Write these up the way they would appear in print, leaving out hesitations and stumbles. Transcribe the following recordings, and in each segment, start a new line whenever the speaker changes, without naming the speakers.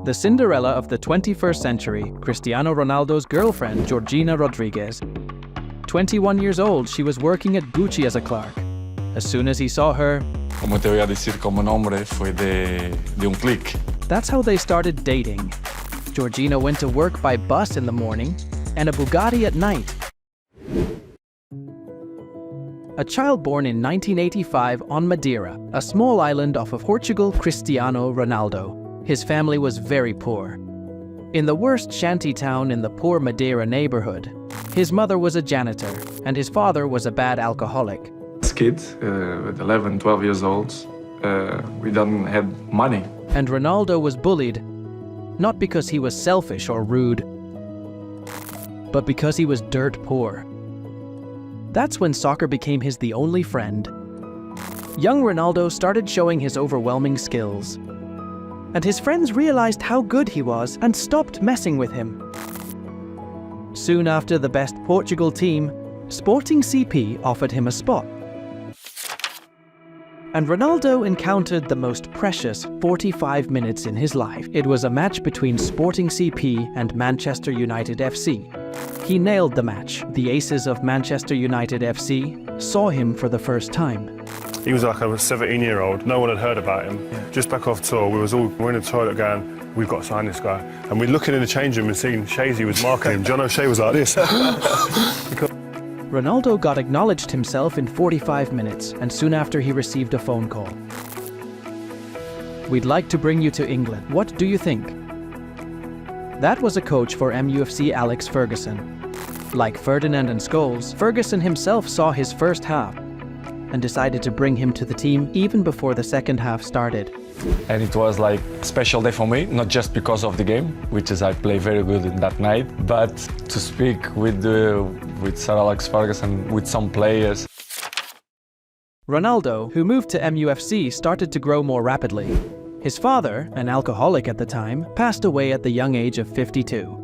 The Cinderella of the 21st century, Cristiano Ronaldo's girlfriend, Georgina Rodriguez. 21 years old, she was working at Gucci as a clerk. As soon as he saw her,
Como te voy a decir como nombre, fue de un clic.
That's how they started dating. Georgina went to work by bus in the morning and a Bugatti at night. A child born in 1985 on Madeira, a small island off of Portugal, Cristiano Ronaldo. His family was very poor. In the worst shanty town in the poor Madeira neighborhood, his mother was a janitor and his father was a bad alcoholic.
As kids, with 11, 12 years old, we didn't have money.
And Ronaldo was bullied, not because he was selfish or rude, but because he was dirt poor. That's when soccer became the only friend. Young Ronaldo started showing his overwhelming skills. And his friends realized how good he was and stopped messing with him. Soon after the best Portugal team, Sporting CP offered him a spot. And Ronaldo encountered the most precious 45 minutes in his life. It was a match between Sporting CP and Manchester United FC. He nailed the match. The aces of Manchester United FC saw him for the first time.
He was like a 17-year-old. No one had heard about him. Yeah. Just back off tour, we're in the toilet going, we've got to sign this guy. And we're looking in the change room and seeing Shazy was marking him. John O'Shea was like this.
Ronaldo got acknowledged himself in 45 minutes, and soon after he received a phone call. We'd like to bring you to England. What do you think? That was a coach for MUFC Alex Ferguson. Like Ferdinand and Scholes, Ferguson himself saw his first half and decided to bring him to the team even before the second half started.
And it was like a special day for me, not just because of the game, which is I play very good in that night, but to speak with Sir Alex Ferguson, with some players.
Ronaldo, who moved to MUFC, started to grow more rapidly. His father, an alcoholic at the time, passed away at the young age of 52.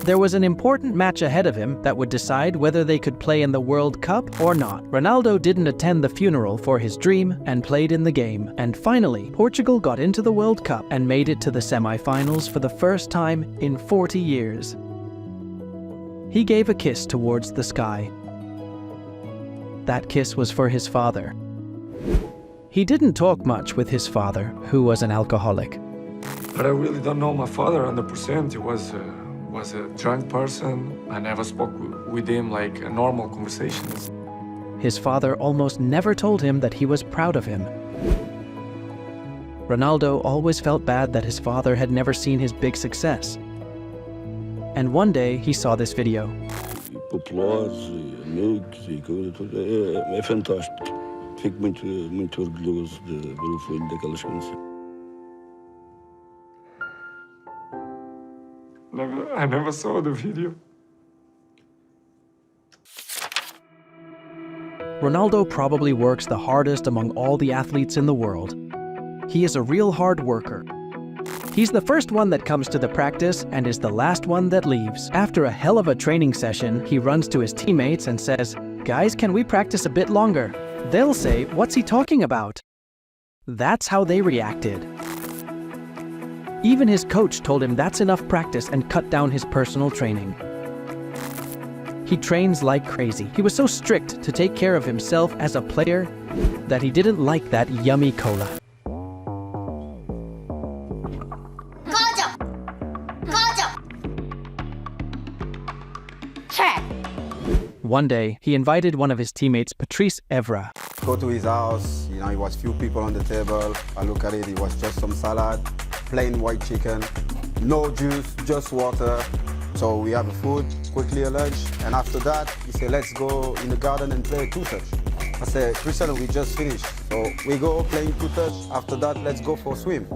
There was an important match ahead of him that would decide whether they could play in the World Cup or not. Ronaldo didn't attend the funeral for his dream and played in the game. And finally, Portugal got into the World Cup and made it to the semi-finals for the first time in 40 years. He gave a kiss towards the sky. That kiss was for his father. He didn't talk much with his father, who was an alcoholic.
But I really don't know my father 100%. He was a drunk person. I never spoke with him like a normal conversations.
His father almost never told him that he was proud of him. Ronaldo always felt bad that his father had never seen his big success. And one day he saw this video.
É fantástico. Fico muito orgulhoso pelo filho daquelas condições.
I never saw the video.
Ronaldo probably works the hardest among all the athletes in the world. He is a real hard worker. He's the first one that comes to the practice and is the last one that leaves. After a hell of a training session, he runs to his teammates and says, "Guys, can we practice a bit longer?" They'll say, "What's he talking about?" That's how they reacted. Even his coach told him that's enough practice and cut down his personal training. He trains like crazy. He was so strict to take care of himself as a player that he didn't like that yummy cola. One day, he invited one of his teammates, Patrice Evra.
Go to his house, he was few people on the table. I look at it, it was just some salad, plain white chicken, no juice, just water. So we have a food, quickly a lunch, and after that, he said, let's go in the garden and play two-touch. I said, Cristiano, we just finished. So we go playing two-touch, after that, let's go for a swim.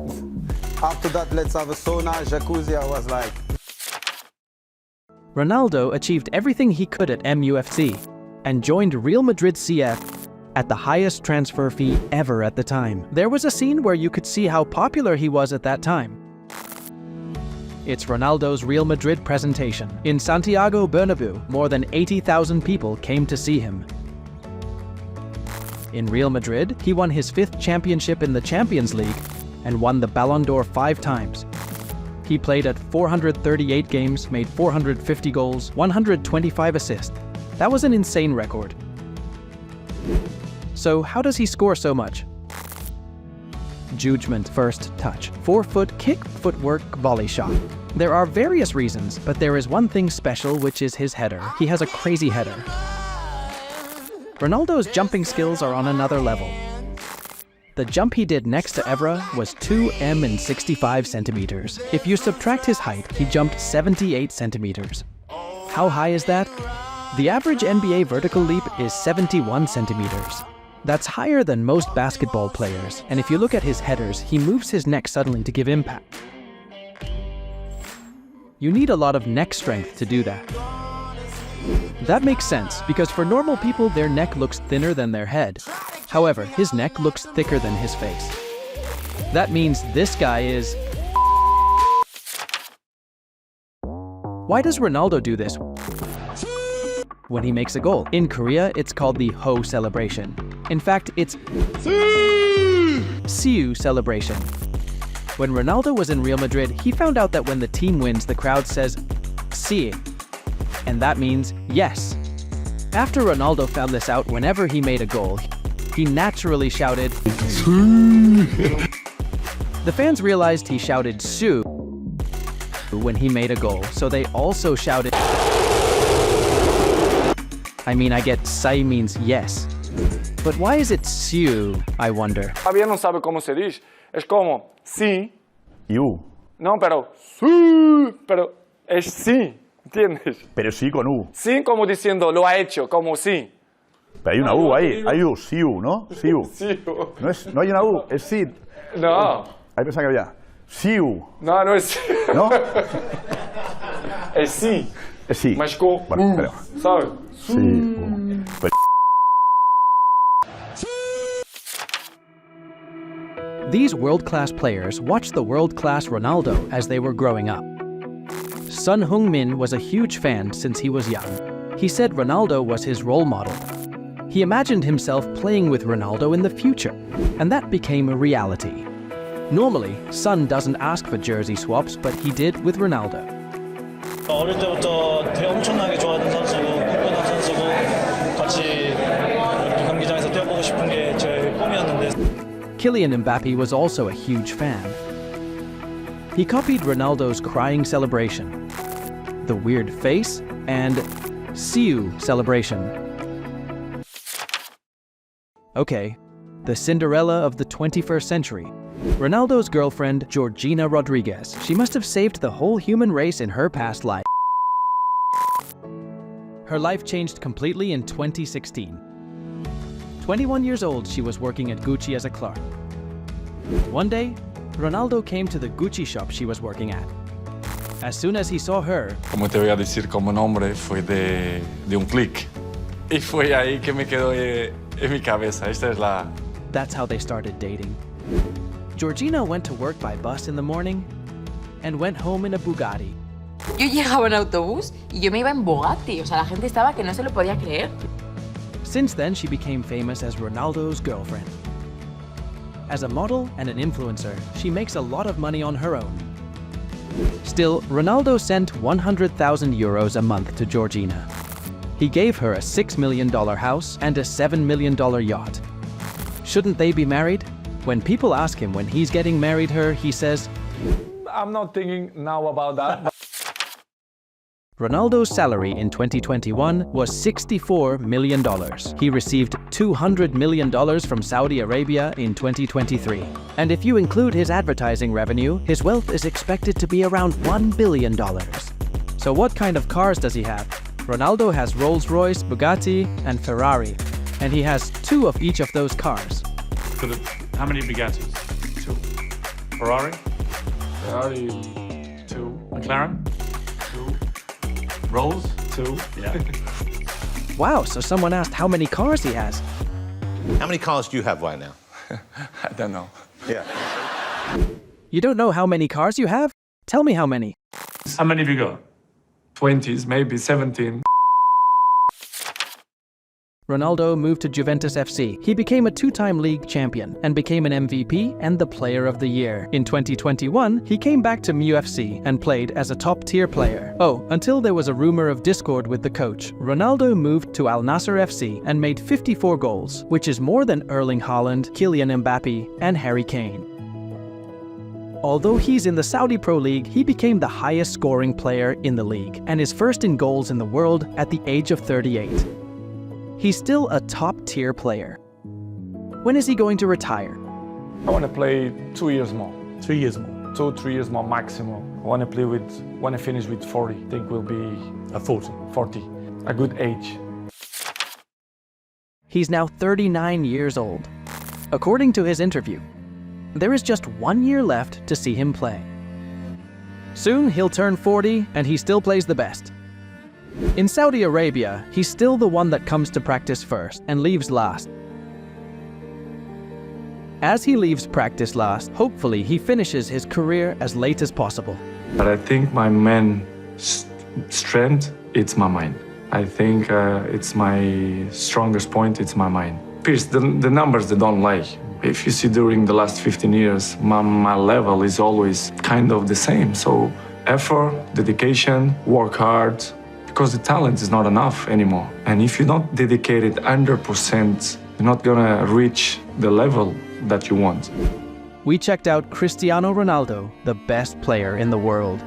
After that, let's have a sauna, jacuzzi. I was like...
Ronaldo achieved everything he could at MUFC and joined Real Madrid CF at the highest transfer fee ever at the time. There was a scene where you could see how popular he was at that time. It's Ronaldo's Real Madrid presentation. In Santiago Bernabeu, more than 80,000 people came to see him. In Real Madrid, he won his 5th championship in the Champions League and won the Ballon d'Or 5 times. He played at 438 games, made 450 goals, 125 assists. That was an insane record. So how does he score so much? Judgment, first touch, 4-foot kick, footwork, volley shot. There are various reasons, but there is one thing special, which is his header. He has a crazy header. Ronaldo's jumping skills are on another level. The jump he did next to Evra was 2 and 65 centimeters. If you subtract his height, he jumped 78 centimeters. How high is that? The average NBA vertical leap is 71 centimeters. That's higher than most basketball players, and if you look at his headers, he moves his neck suddenly to give impact. You need a lot of neck strength to do that. That makes sense, because for normal people, their neck looks thinner than their head. However, his neck looks thicker than his face. That means this guy is... Why does Ronaldo do this? When he makes a goal. In Korea, it's called the Ho celebration. In fact, it's Siu celebration. When Ronaldo was in Real Madrid, he found out that when the team wins, the crowd says, "Sí," and that means yes. After Ronaldo found this out, whenever he made a goal, he naturally shouted, "Sí." The fans realized he shouted "Su" when he made a goal, so they also shouted. I get "sai" means yes. But why is it "siu", I wonder?
Todavía no sabe cómo se dice. Es como sí.
U.
No, pero sí. Pero es sí. ¿Entiendes?
Pero sí con U.
Sí, como diciendo lo ha hecho, como sí.
Pero hay una U ahí. Hay U, siu, ¿no? Siu.
Sí.
No hay una U, es sí.
No.
Ahí pensaba que había. Siu.
No, no es sí.
¿No?
Es sí.
Es sí.
Mas com
Bueno, pero.
¿sabes?
Sí. Pues.
These world-class players watched the world-class Ronaldo as they were growing up. Sun Heung-min was a huge fan since he was young. He said Ronaldo was his role model. He imagined himself playing with Ronaldo in the future, and that became a reality. Normally, Sun doesn't ask for jersey swaps, but he did with Ronaldo.
어릴 때부터 엄청나게 좋아하던 선수고 꿈꾸던 선수고 같이 이렇게 경기장에서 뛰어보고 싶은 게 제 꿈이었는데.
Kylian Mbappe was also a huge fan. He copied Ronaldo's crying celebration, the weird face, and Siu celebration. Okay, the Cinderella of the 21st century. Ronaldo's girlfriend, Georgina Rodriguez. She must have saved the whole human race in her past life. Her life changed completely in 2016. 21 years old, she was working at Gucci as a clerk. One day, Ronaldo came to the Gucci shop she was working at. As soon as he saw her,
Como te voy a decir como nombre, fue de un clic. Y fue ahí que me quedó en mi cabeza. Esta es la...
that's how they started dating. Georgina went to work by bus in the morning and went home in a Bugatti.
Yo llegaba en autobús y yo me iba en Bugatti. O sea, la gente estaba que no se lo podía creer.
Since then, she became famous as Ronaldo's girlfriend. As a model and an influencer, she makes a lot of money on her own. Still, Ronaldo sent 100,000 euros a month to Georgina. He gave her a $6 million house and a $7 million yacht. Shouldn't they be married? When people ask him when he's getting married her, he says,
I'm not thinking now about that.
Ronaldo's salary in 2021 was $64 million. He received $200 million from Saudi Arabia in 2023. And if you include his advertising revenue, his wealth is expected to be around $1 billion. So what kind of cars does he have? Ronaldo has Rolls-Royce, Bugatti, and Ferrari. And he has 2 of each of those cars.
How many Bugattis? 2. Ferrari?
Ferrari,
2. McLaren? 2. Rolls? 2. Yeah.
Wow, so someone asked how many cars he has.
How many cars do you have right now?
I don't know.
Yeah.
You don't know how many cars you have? Tell me how many.
How many have you got?
20s, maybe 17.
Ronaldo moved to Juventus FC. He became a two-time league champion and became an MVP and the Player of the Year. In 2021, he came back to MUFC and played as a top-tier player. Oh, until there was a rumor of discord with the coach. Ronaldo moved to Al Nassr FC and made 54 goals, which is more than Erling Haaland, Kylian Mbappe, and Harry Kane. Although he's in the Saudi Pro League, he became the highest scoring player in the league and is first in goals in the world at the age of 38. He's still a top-tier player. When is he going to retire?
I want to play 2 years more.
2 years more.
2-3 years more maximum. I want to finish with 40. I think will be
A 40.
40. A good age.
He's now 39 years old. According to his interview, there is just 1 year left to see him play. Soon he'll turn 40 and he still plays the best. In Saudi Arabia, he's still the one that comes to practice first and leaves last. As he leaves practice last, hopefully he finishes his career as late as possible.
But I think my main strength, it's my mind. I think it's my strongest point, it's my mind. Pierce, the numbers, they don't lie. If you see during the last 15 years, my level is always kind of the same. So effort, dedication, work hard, because the talent is not enough anymore. And if you don't dedicate it 100%, you're not gonna reach the level that you want.
We checked out Cristiano Ronaldo, the best player in the world.